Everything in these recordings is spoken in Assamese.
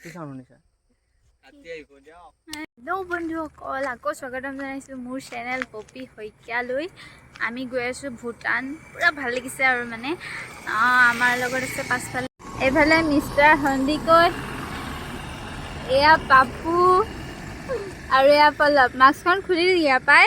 हेलो बंधुসকল আকৌ স্বাগতম জনাইছোঁ মোৰ চেনেল পপি শইকীয়ালৈ। আমি গৈ আছোঁ ভূটান। পুৰা ভাল লাগিছে আৰু মানে আমাৰ লগত আছে পাছফালে এইফালে মিষ্টাৰ সন্দিকৈ, এয়া পাপু আৰু এয়া পল্লৱ। মাস্কখন খুলি দিয়া পাই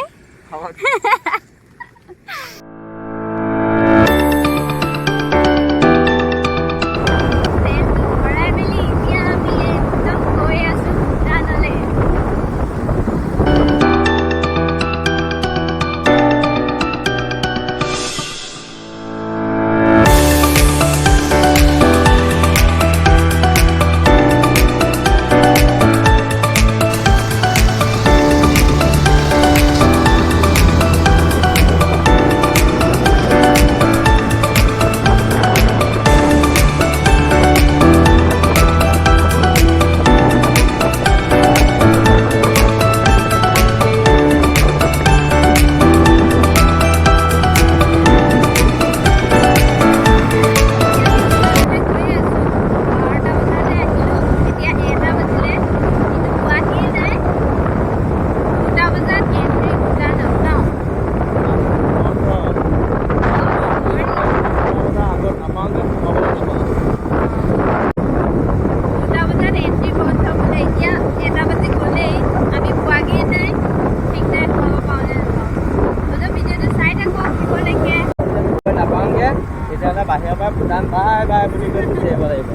বাহিৰৰ পৰা ভূটান বাই বাই বুলি কৈ গুচি আহিব লাগিব।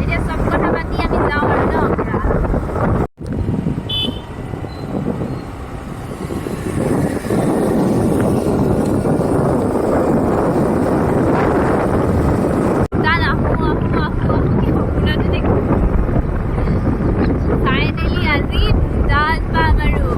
এতিয়া চব কথা পাতি আমি যাওঁ আৰু ন ফাইনেলি আজি ভূটান পাম আৰু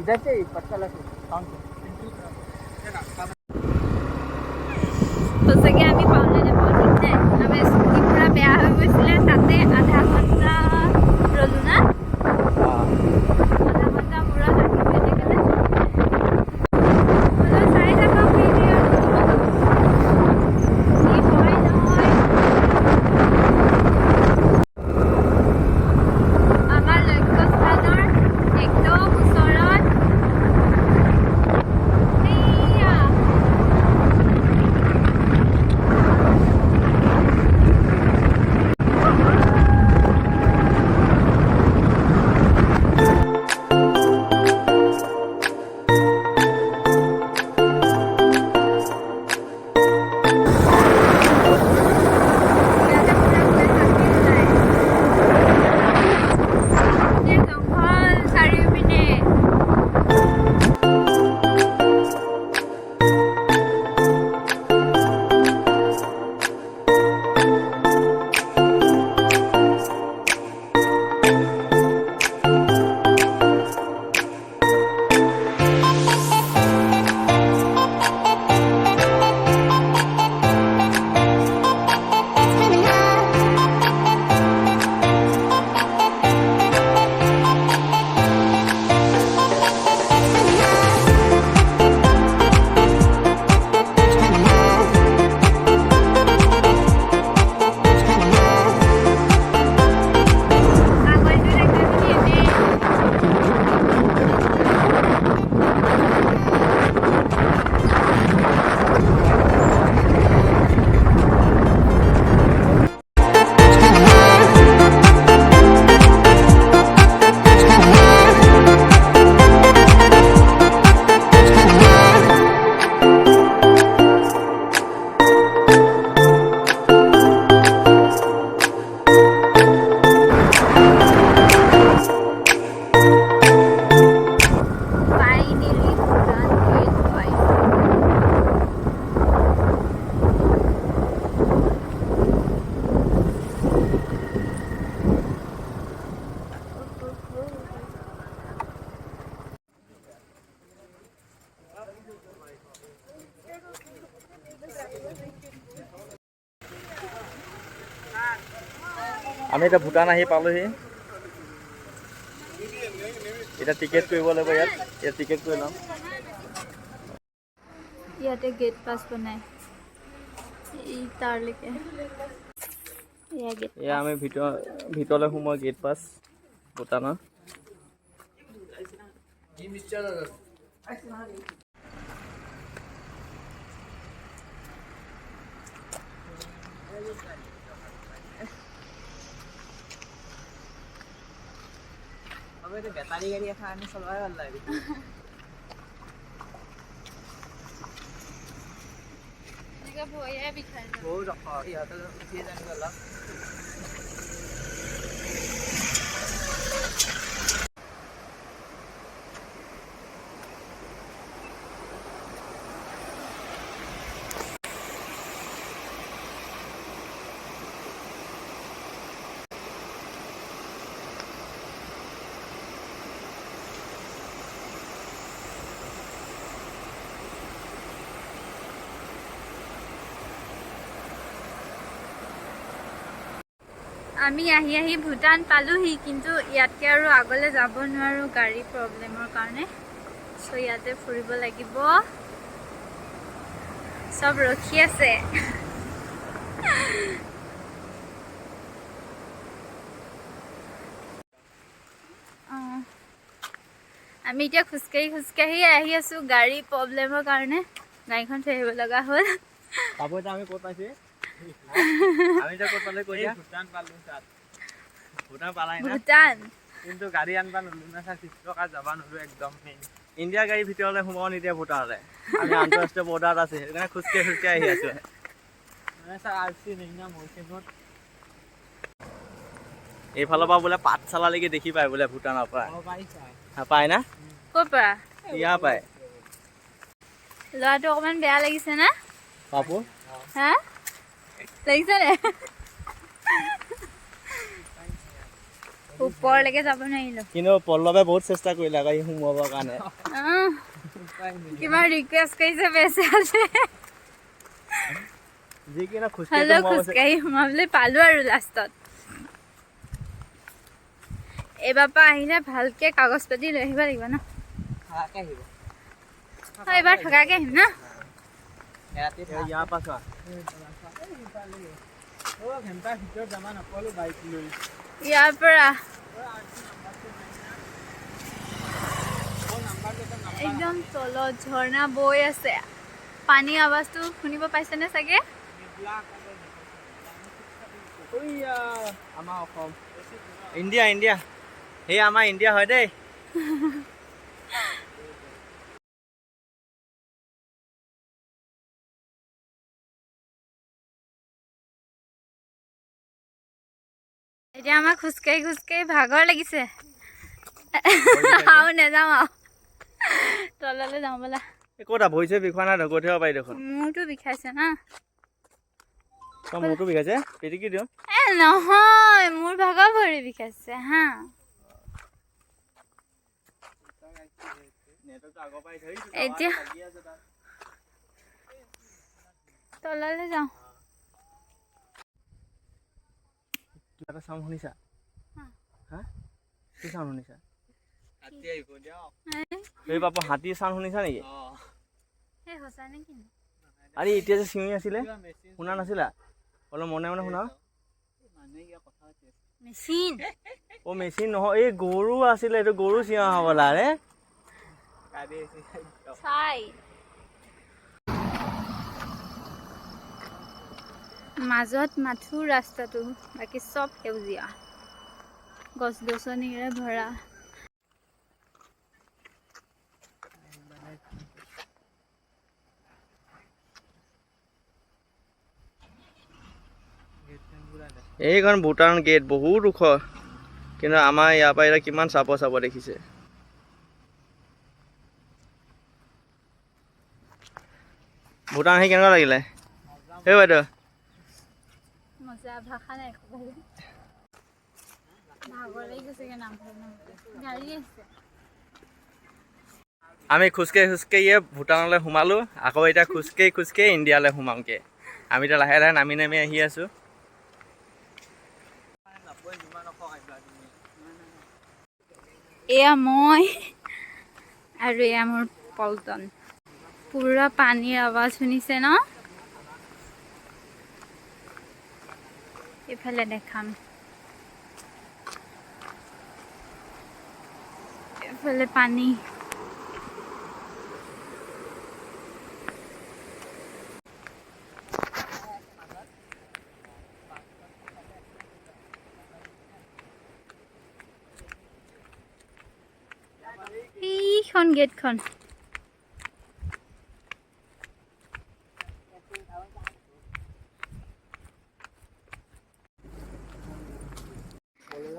इधर से पत्ता लगे काउंट সঁচাকৈ আমি পাওঁনে নাপাওঁ ঠিক নাই। আমাৰ স্কুটি পূৰা বেয়া হৈ গৈছিলে, তাতে আধা ঘণ্টা ৰ'লো না, আধা ঘণ্টা পূৰা লাগি পেলাই চাই থাকক ভিডিঅ' কি হয় নহয়। আমাৰ লক্ষ্যস্থানৰ একদম ওচৰত আমি এতিয়া ভূটান আহি পালোহি এতিয়া টিকেট কৰিব লাগিব ইয়াত টিকেট কৰি ল'ম ইয়াতে গেট পাছ বনাই এই তাৰলৈকে এয়া আমি ভিতৰলৈ সোমোৱা গেট পাছ ভূটানৰ বেটাৰী গাড়ী এখন আনি চলাই ভাল লাগে ভয়ে বিষাই বহুত ইহঁতে উঠিয়ে জানি গ'ল আমি আহি আহি ভূটান পালোহি কিন্তু ইয়াতকে আৰু আগলৈ যাব নোৱাৰো গাড়ী প্ৰব্লেমৰ কাৰণে সো ইয়াতে ফুৰিব লাগিব সব ৰখি আছে আমি এতিয়া খুজকাঢ়ি আহি আছো গাড়ী প্ৰব্লেমৰ কাৰণে গাড়ীখন থৈ আহিব লগা হ'ল পাবো এটা আমি ক'ত পাইছে আমি এটা ক'ত পালে কৈ দিয়া ভূটান পালো তাত ভূটান পালাই না ভূটান কিন্তু গাড়ী আনবা নলু না স্যার 30 টাকা যাবা নলু একদম ইন্ডিয়া গাড়ী ভিতৰলে সোমাব নিদিয়া ভূটানলে আমি আন্তঃৰাষ্ট্ৰীয় বৰ্ডাৰত আছে সেইকাৰণে খুজকাঢ়ি আহি আছো মানে স্যাৰ আৰসি নেইনা মইছেনত এইফালৰ পৰা বোলে পাঠশালালৈকে দেখি পায় বোলে ভূটানৰ পৰা পায় না ক'ৰ পৰা ইয়া পায় ল'ৰাটো অকমান বেয়া লাগিছে না পাপু হা লাগিছে নে ওপৰলৈকে যাব নোৱাৰিলো কিন্তু পল্লৱে বহুত চেষ্টা কৰিলে গাড়ী সোমাবৰ কাৰণে কিমান ৰিকুৱেষ্ট কৰিছে বেচালে যি কিনা খোজকাঢ়ি সোমাবলৈ পালো আৰু লাষ্টত এইবাৰ পৰা আহিলে ভালকে কাগজ পাতি লৈ আহিব লাগিব ন এইবাৰ থকাকে আহিম ন ইয়াৰ পৰা একদম তলত ঝৰ্ণা বৈ আছে পানী আৱাজটো শুনিব পাইছেনে চাগে আমাৰ অসম ইণ্ডিয়া ইণ্ডিয়া এই আমাৰ ইণ্ডিয়া হয় দেই এতিয়া আমাৰ খোজকাঢ়ি ভাগৰ লাগিছে আৰু নেযাওঁ আৰু তললৈ যাওঁ ব'লা ক'তা ভৰিছে বিষোৱা নাই গৈ থাকিব পাৰি দেখোন মূৰটো বিষাইছে না মোৰটো বিষাইছে পিটিকি দিওঁ নহয় মোৰ ভাগৰ ভৰি বিষাইছে হা এতিয়া তললৈ যাওঁ এটা চাউণ্ড শুনিছা হা কি চাউণ্ড শুনিছা এই বাপু হাতী চাউণ্ড শুনিছা নেকি আৰে এতিয়া যে চিঞৰি আছিলে শুনা নাছিলা অলপ মনে মনে শুনা মেচিন নহয় এই গৰু আছিলে এইটো গৰু চিঞৰা হ'বলা ৰে মাজত মাথো ৰাস্তাটো বাকী চব সেউজীয়া গছ গছনিৰে ভৰা এইখন ভূটান গেট বহুত ওখ কিন্তু আমাৰ ইয়াৰ পৰা এতিয়া কিমান চাপ দেখিছে ভূটান আহি কেনেকুৱা লাগিলে এই বাইদেউ মজা ভাষা নাই ভাগৰ লাগি গৈছেগে গাড়ী আছে আমি খোজকাঢ়িয়ে ভূটানলৈ সোমালো আকৌ এতিয়া খোজকাঢ়ি ইণ্ডিয়ালৈ সোমামগে আমি এতিয়া লাহে লাহে নামি আহি আছো এয়া মই আৰু এয়া মোৰ পল্টন পুৰা পানীৰ আৱাজ শুনিছে ন এফালে দেখাম এফালে পানী এইখন গেটখন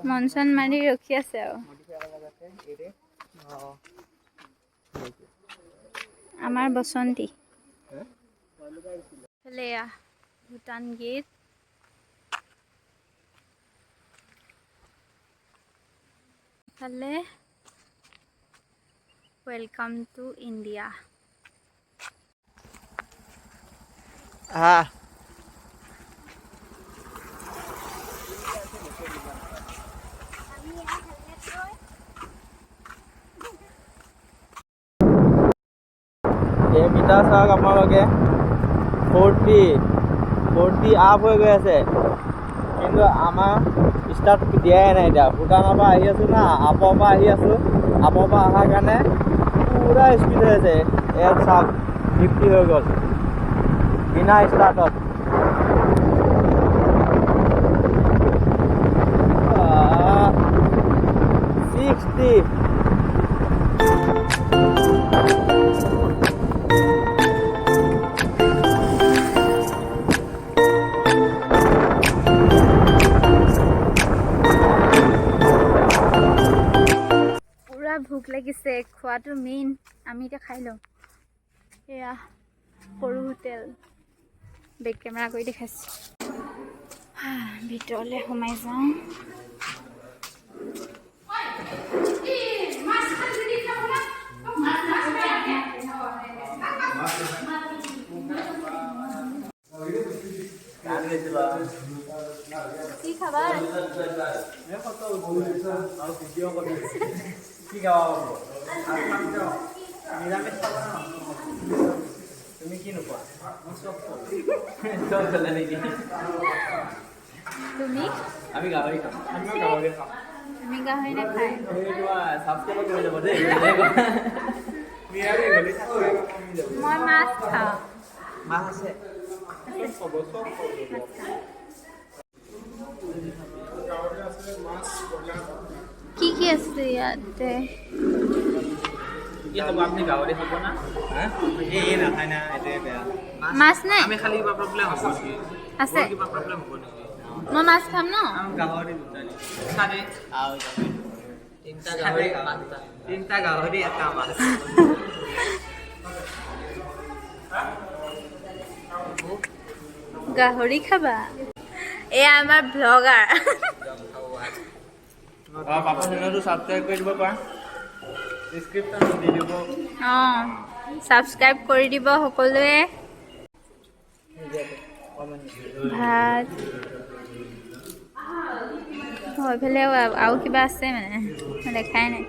মনচন মাৰি ৰখি আছে আৰু আমাৰ বসন্তী এয়া ভূটান গেট ইফালে ওয়েলকাম টু ইন্ডিয়া মিটাৰ চাওক আপোনালোকে 40 আপ হৈ গৈ আছে কিন্তু আমাৰ ষ্টাৰ্ট দিয়াই নাই এতিয়া ভূটানৰ পৰা আহি আছোঁ না আপৰ পৰা আহি আছোঁ আপৰ পৰা অহাৰ কাৰণে পুৰা স্পীড হৈ আছে ইয়াত চাওক 50 হৈ গ'ল বিনা ষ্টাৰ্টত 60 ভোক লাগিছে খোৱাটো মেইন আমি এতিয়া খাই লওঁ এয়া সৰু হোটেল বেক কেমেৰা কৰি দেখাইছোঁ ভিতৰলৈ সোমাই যাওঁ কি খাবা কি খাওয়া নিৰামিষ খাবা না তুমি কি নোপোৱা চব চলে নেকি তুমি আমি গাহৰি খাম আমি গাহৰি খাম তুমি গাহৰি নাখায় সাবস্ক্ৰাইব কৰি যাব দেই মই মাছ খাওঁ মাছ আছে কি কি আছে ইয়াতে কি খাব আপুনি গাহৰি খাব না এই নাখায় না এটাই বেয়া মাছ নাই আমি খালি কিবা প্ৰব্লেম হ'ব নেকি আছে কিবা প্ৰব্লেম হ'ব নেকি মই মাছ খাম ন আমি গাহৰি দুটাই খালে তিনটা গাহৰি এটা মাছ গাহৰি খাবা এয়া আমাৰ ব্লগাৰ পাপা চেনেলটো সাবস্ক্ৰাইব কৰি দিব পাৰা ডেছক্ৰিপশ্যন দি দিব সাবস্ক্ৰাইব কৰি দিব সকলোৱে ভাত এইফালে আৰু কিবা আছে মানে দেখাই নাই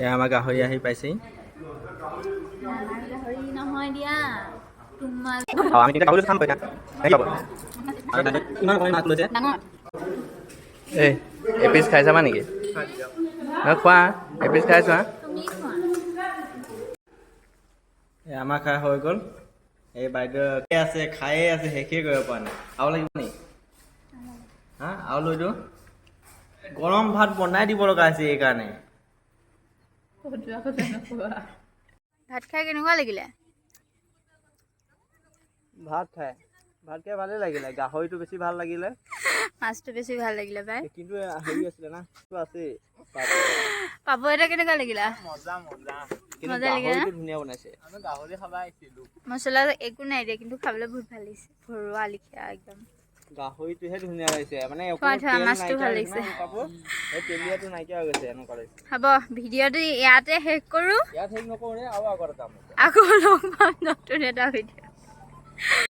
আমাৰ গাহৰি আহি পাইছেহি গাহৰি নহয় দিয়া তোমাৰ আমি তেতিয়া গাহৰি খাম পাইছা ইমান মাছ লৈছে এপিচ খাই চাবা নেকি খোৱা এপিচ খাই চোৱা আমাৰ খাই হৈ গ'ল এই বাইদেউ আছে খায়ে আছে শেষেই কৰিব পৰা নাই আৰু লাগিব নি হা আৰু লৈ দিওঁ গৰম ভাত বনাই দিব লগা আছে এইকাৰণে ভাত খাই কেনেকুৱা লাগিলে ভাত খাই ভালেই লাগিলে গাহৰিটো বেছি ভাল লাগিলে মাছটো বেছি ভাল লাগিলে বাই কিন্তু হেৰি আছিলে না আছে পাব এটা কেনেকুৱা লাগিলা মজা মজা লাগিলে ধুনীয়া বনাইছে আমি গাহৰি খাবা আহিছিলো মছলা একো নাই দিয়া কিন্তু খাবলৈ বহুত ভাল লাগিছে ঘৰুৱা লিখীয়া একদম গাহৰিটোহে ধুনীয়া লাগিছে মানে থোৱা থোৱা মাছটো ভাল লাগিছে এই তেলিয়াটো নাইকিয়া হৈ গৈছে এনেকুৱা লাগিছে হ'ব ভিডিঅ'টো ইয়াতে শেষ কৰোঁ ইয়াত শেষ নকৰোঁ আৰু আগত যাম আকৌ লগ পাম নতুন এটা ভিডিঅ'